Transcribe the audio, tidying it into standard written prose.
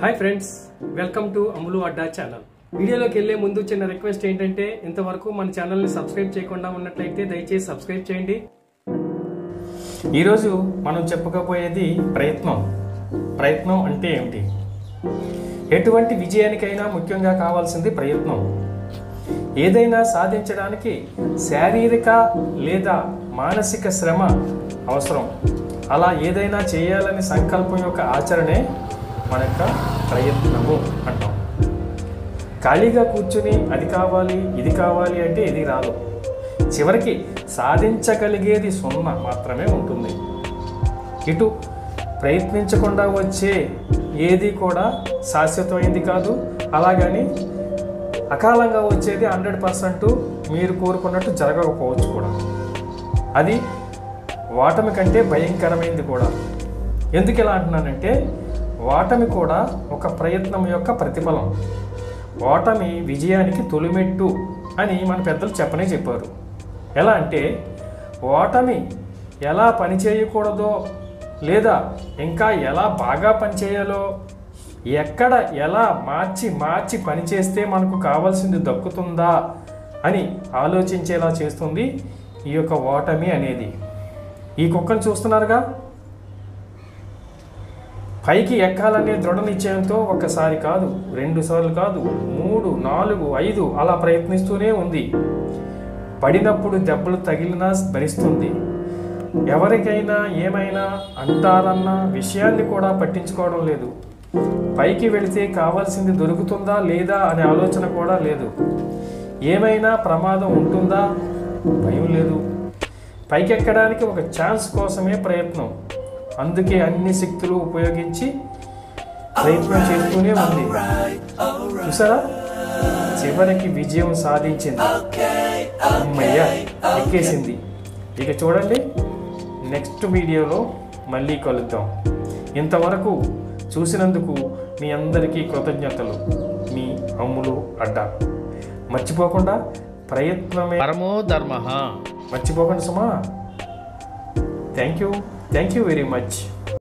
Hi friends, welcome to Ammulu Adda channel. వీడియోలోకి వెళ్లే ముందు చిన్న రిక్వెస్ట్ ఏంటంటే, ఇంతవరకు మన ఛానల్ని సబ్స్క్రైబ్ చేయకుండా ఉన్నట్లయితే దయచేసి సబ్స్క్రైబ్ చేయండి. ఈరోజు మనం చెప్పుకోబోయేది ప్రయత్నం అంటే ఏమిటి? ఎటువంటి విజయానికైనా ముఖ్యంగా కావాల్సింది ప్రయత్నం. ఏదైనా సాధించడానికి శారీరక లేదా మానసిక శ్రమ అవసరం. అలా ఏదైనా చేయాలని సంకల్పం యొక్క ఆచరణే మన యొక్క ప్రయత్నము అంటాం. ఖాళీగా కూర్చుని అది కావాలి ఇది కావాలి అంటే ఇది రాదు. చివరికి సాధించగలిగేది 0 మాత్రమే ఉంటుంది. ఇటు ప్రయత్నించకుండా వచ్చే ఏది కూడా శాశ్వతమైంది కాదు. అలాగని అకాలంగా వచ్చేది 100% మీరు కోరుకున్నట్టు జరగకపోవచ్చు కూడా. అది ఓటమి కంటే భయంకరమైంది కూడా. ఎందుకు ఇలా అంటున్నానంటే, ఓటమి కూడా ఒక ప్రయత్నం యొక్క ప్రతిఫలం. ఓటమి విజయానికి తొలిమెట్టు అని మన పెద్దలు చెప్పారు. ఎలా అంటే, ఓటమి ఎలా పనిచేయకూడదో లేదా ఇంకా ఎలా బాగా పనిచేయాలో, ఎక్కడ ఎలా మార్చి పనిచేస్తే మనకు కావాల్సింది దక్కుతుందా అని ఆలోచించేలా చేస్తుంది ఈ యొక్క ఓటమి అనేది. ఈ కుక్కను చూస్తున్నారుగా, పైకి ఎక్కాలనే దృఢ నిశ్చయంతో ఒకసారి కాదు, 2 సార్లు కాదు, 3, 4, 5 అలా ప్రయత్నిస్తూనే ఉంది. పడినప్పుడు దెబ్బలు తగిలినా భరిస్తుంది. ఎవరికైనా ఏమైనా అంటారన్న విషయాన్ని కూడా పట్టించుకోవడం లేదు. పైకి వెళితే కావాల్సింది దొరుకుతుందా లేదా అనే ఆలోచన కూడా లేదు. ఏమైనా ప్రమాదం ఉంటుందా భయం లేదు. పైకెక్కడానికి ఒక ఛాన్స్ కోసమే ప్రయత్నం. అందుకే అన్ని శక్తులు ఉపయోగించి ప్రయత్నం చేస్తూనే ఉంది. చూసారా, చివరికి విజయం సాధించింది. అమ్మయ్య, ఎక్కేసింది. ఇక చూడండి, నెక్స్ట్ వీడియోలో మళ్ళీ కలుద్దాం. ఇంతవరకు చూసినందుకు మీ అందరికీ కృతజ్ఞతలు. మీ అమ్ములు అడ్డా. మర్చిపోకుండా ప్రయత్నమే పరమో ధర్మః. మర్చిపోకండి సుమా. Thank you very much.